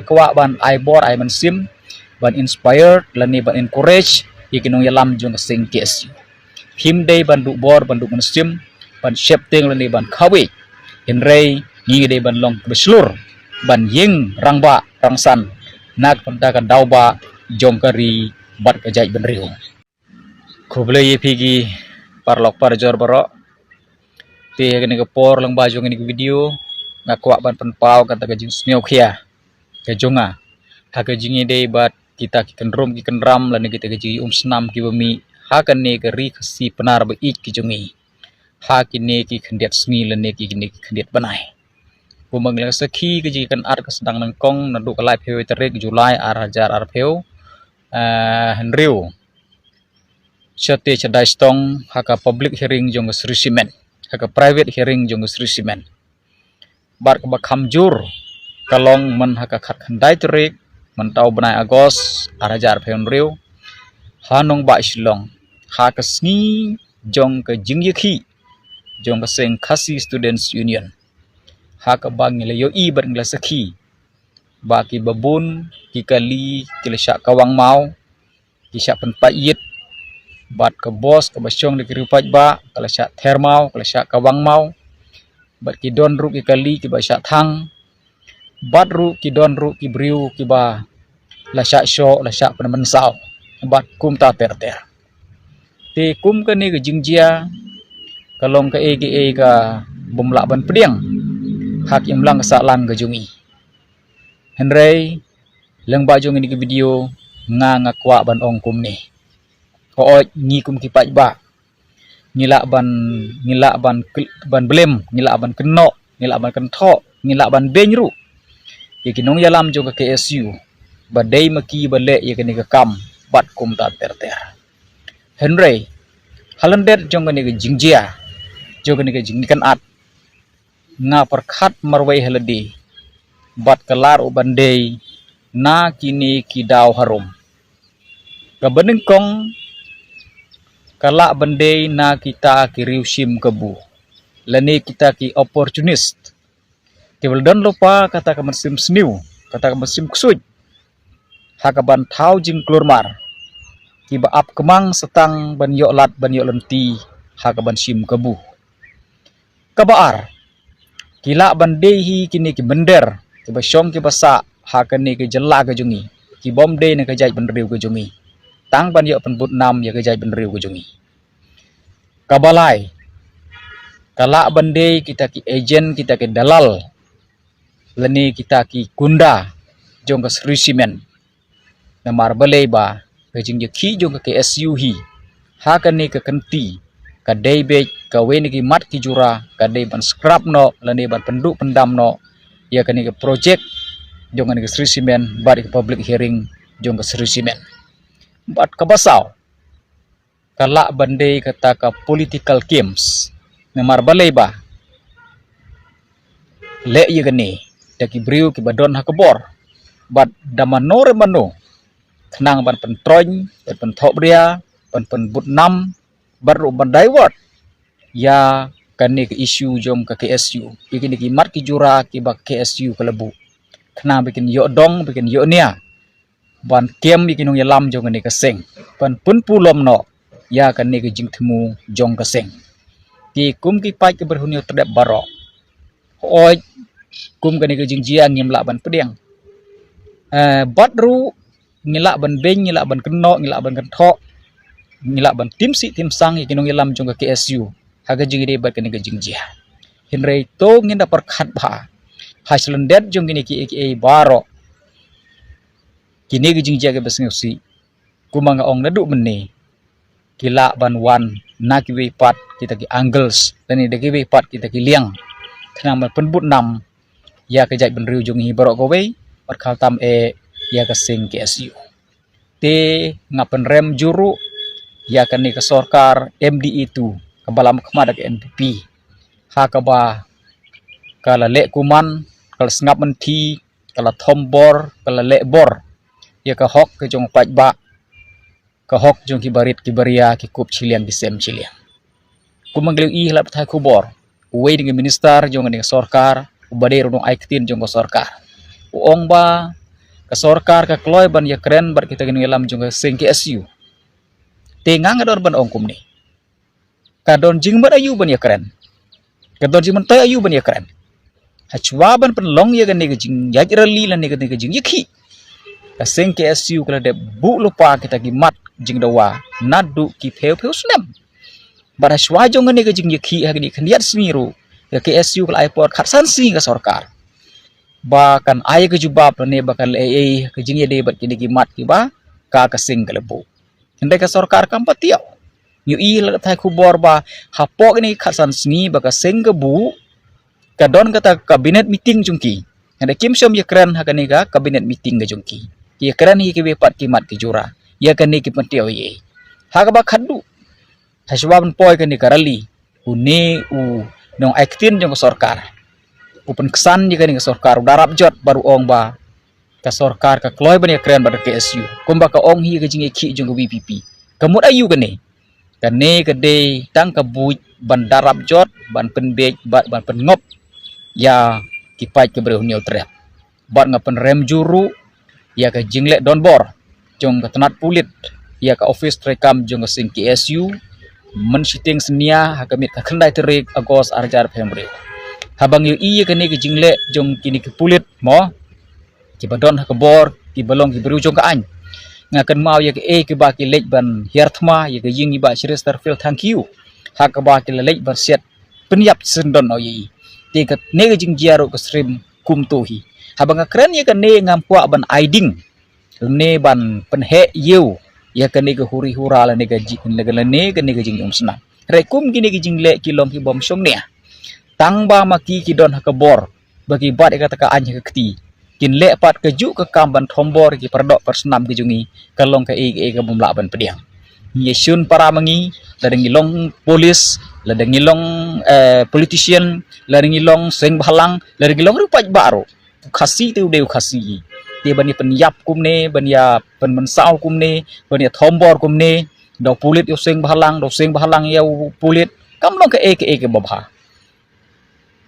kwa ban ai bor ai man sim ban inspired lani ban encourage ikinong yalam jong sing KSU him day ban du bor ban du man sim ban shapting lani ban kawi in ray ngi day ban long beslur ban ying rangba rangsan nak pantakan dauba jongkari bat kajai ban riu kuble ye pigi parlok parjor barok te kene ke por lang baju ngini video ngakwa ban penpau kata ke jing smiau khia ke jonga ha ke jingi dei bat kita ki kenrum ki kenram lan kita ke ji senam ki bemi ha kan ne ke ri si penar ba ik ki jongi ha ki ne ki khendet smi lan ne ki ne ki khendet banai ku manglang sakhi ke ji kan ar ke sedang nangkong nandu ke live heu terik Julai ar hajar ar peu henriu chate chadai stong haka public hearing jong Sri Simen haka private hearing jong Sri Simen bar ka bakham jur kalong man haka khat khandai terik man tau banai Agos arajar pheon riu hanong ba islong ha ka sni jong ka jingyakhi jong ka seng khasi students union ha ka bang le yo i bar ngla sakhi ba ki babun ki kali ki lesha kawang mau ki sha pen payit bat ke bos ke basyong di kirupat ba kala syak thermau kala syak kawang mau bat ki don ru ki kali ki ba syak thang bat ru ki don ru ki briu ki ba la syak syo la syak pen mensau bat kum ta ter te kum ke ni ke jingjia kalong ke ege ka bumla ban pediang hak yang lang sak lang ke jungi henrei leng ba jung ni ke video nga ngakwa ban ong kum ni ko ngi kum ki paj ba ngila ban blem ngila ban keno ngila ban kentho ngila ban benyru yekinong yalam jo ke KSU badai maki bale yekini ke kam bat kum ta ter henrei halandet jong ni ke jingjia jong ni ke jingnikan at nga perkhat marwai haladi bat kelar ubandei na kini kidau harum kabening kong kala bandai na kita kiriu sim kebu lani kita ki opportunist kebel don lupa kata ke mesim sniu kata ke mesim ksuj hakaban thau jing klurmar ki ba ap kemang setang ban yo lat ban yo lenti hakaban sim kebu kabaar kila bandai hi kini ki bender ki ba syong ki basa hakani ke jela ke jungi ki bomdei na ke jai ban riu ke jungi tang ban yo penbut nam ya ke jai ben riu ke jungi kabalai kala bandai kita ki agent kita ki dalal lani kita ki kunda jong ke Sri Simen namar balai ba ke jing ye ki jong ke KSU hi ha kan ni ke kenti ka dei be ka wen ki mat ki jura ka dei ban scrap no lani ban penduk pendam no ya kan ni ke project jong ke Sri Simen bar ke public hearing jong ke Sri Simen bat kabasau kala bandai kata ka political games namar balai ba le ye gani daki briu ki badon ha kebor bat damanore mano kenang ban pentroñ ban penthobria ban penbut nam baru bandai wat ya kani ke isu jom ke KSU ikini ki mat ki jura ki ba KSU kelebu kenang bikin yo dong bikin yo nia ban kem ikinong yalam jong ni keseng ban pun pulom no ya kan ni ke jing temu jong keseng ki kum ki pai ke berhunio terdep barok oi kum kan ni ke jing jia ngimla ban pediang bat ru ngila ban beng ngila ban keno ngila ban kentho ngila ban tim si tim sang ikinong yalam jong ke KSU haga jing ide bat kan ni ke jing jia hinrei to nginda perkhat ba haslendet jong ni ki barok kini ke jingjia ke besngsi kumanga ong nadu meni kila ban wan na ki we pat kita ki angles dan ni de ki we pat kita ki liang thnam penbut nam ya ke jai ben riu jung hi borok ko we perkhal tam ya ke sing KSU te ngapen rem juru ya kan ni ke sorkar MDE tu kebalam kemada ke NPP ha ka ba kala le kuman kala sengap menti kala thombor kala le bor ya ka hok ke jong paj ba ka hok jong ki barit ki baria ki kup chiliang di sem chiliang kumangling i hlap thai kubor uwe dengan minister jong dengan sorkar ubade rodong aiktin jong ko sorkar uong ba ka sarkar ka kloy ban ya keren bar kita gini lam jong ka sing KSU tengang ador ban ongkum ni kadon jing ban ayu ban ya keren kadon jing ban tay ayu ban ya keren hachwa ban pen long ya gani ka jing ya rali lan ni ka jing yiki ka sing KSU kala de bu lupa kita gimat jing dawa nadu ki peu snem bar hachwa jong gani ka jing yiki ha gani khniat smiru ya KSU kala airport khatsan si ka sarkar bahkan ayah kejubab ne bakal ke jing de bat kini gimat ki ba ka kasing kalebu hendai ka sarkar kam patiau yu i la thai khubor ba hapok ni khasan sngi ba ka sing ke bu ka don kata kabinet meeting jungki hendai kim som ya kran ha kani ka kabinet meeting ga jungki ya kran hi ke be pat kimat ki jura ya kani ki patiau ye ha ka ba khadu haswab poi kani karali uni u nong aktin jong sarkar upen kesan jika nih sarkar darap jot baru ong ba ka sarkar ka kloy ban ya keren bar KSU kumba ka ong hi ka jing ki jong BPP kamut ayu kane kane kade tang ka buj ban darap jot ban penbej ban pengop ya kipai ke breu nyau trep ban ngapen rem juru ya ka jingle don bor jong ka tenat pulit ya ka office rekam jong ka sing KSU men siting senia ha kamit ka khandai terik agos arjar pembreu habang yu iya kani ke jingle jong kini ke pulit mo ki badon ha kebor ki balong ki beru jong ka an ngakan mau ya ke ba ki lej ban hierthma ya ke ying ba register fil thank you ha ka ba ki lej ban set penyap sendon o yi ti ke ne ke jing jiaro ke stream kum tu hi habang keren ya kani ngampua ban aiding ne ban penhe yu ya kani ke huri hura la ne ke jing ne ke jing umsna rekum kini ke jingle ki long ki bom song ne tang ba maki ki don hakabor bagi bat kata ka anya ke keti kin le pat keju ke kamban thombor ki perdok persnam ki jungi kalong ka ke bumla ban pediang yesun para mangi ladang ilong polis ladang ilong politician ladang ilong seng balang ladang ilong rupat baro khasi tu deu khasi ti bani penyap kumne bania penmensau kumne bania thombor kumne do pulit yo seng balang ya pulit kamlong ke babha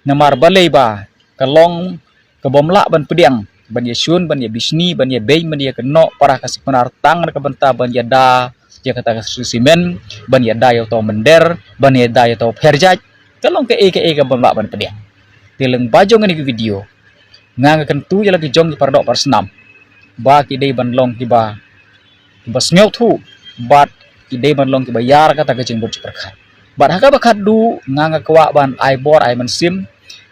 namar balai ba kalong kebomla ban pediang ban yesun ban ye bisni ban ye bay ban ye keno para kasih penar tang ka benta ban ye da ya kata simen ban ye da yo to mender ban ye da yo to perjaj kalong ke bomla ban pediang tileng bajong ni video ngang kan tu ya lagi jong di pardok persnam ba ki dei ban long ki ba sngew thu bat ki dei ban long ki bayar kata ke jeng bot perkhat bat haka bakat du nganga kwa ban aibor ai mansim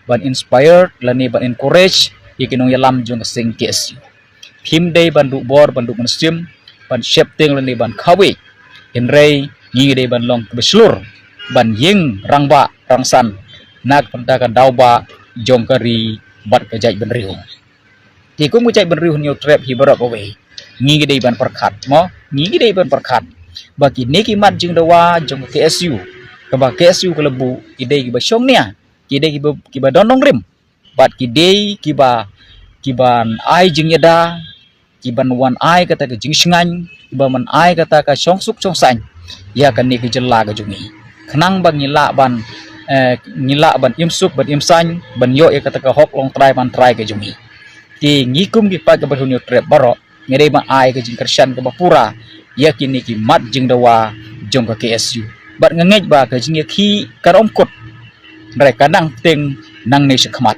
ban inspired lani ban encourage ikinong yalam jong sing KSU him day ban du bor ban du mansim ban shepting lani ban kawi inrei ngi day ban long beslur ban ying rangba rangsan nak pentakan dauba jong kari bat kajai ban riu ti kum kajai ban riu nyu trap hi barok away ngi day ban perkhat mo ngi day ban perkhat bagi neki mat jing dawa jong KSU kaba KSU kelebu kidei kiba syong nia kidei kiba donong rim bat kidei kiban ai jing yada kiban wan ai kata ke jing sngan kiba man ai kata ka syong suk syong san ya kan ni ke jela ga jungi khnang bang ngila ban imsuk ban imsan ban yo ya kata ka hok long try ban try ke jungi ti ngikum ki pa ke bahunyo trep baro ngedei ban ai ke jing kersan ke bapura ya kini ki mat jing dawa jong ka KSU bat ngengej ba ka jing ki karom kot mereka nang ting nang ne sekmat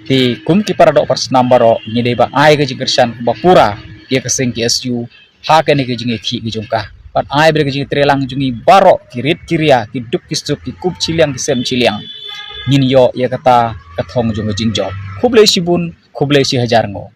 ti kum ki paradok persnam baro nyede ba ai ka jing kersan bapura dia ka sing KSU ha ka ni ka jing ki jongka bat ai bre ka jing trelang jungi baro kirit kiria ki duk ki sup ki kup chiliang ki sem chiliang nyin yo ya kata kathong jong jing job khuble sibun khuble si hajar ngo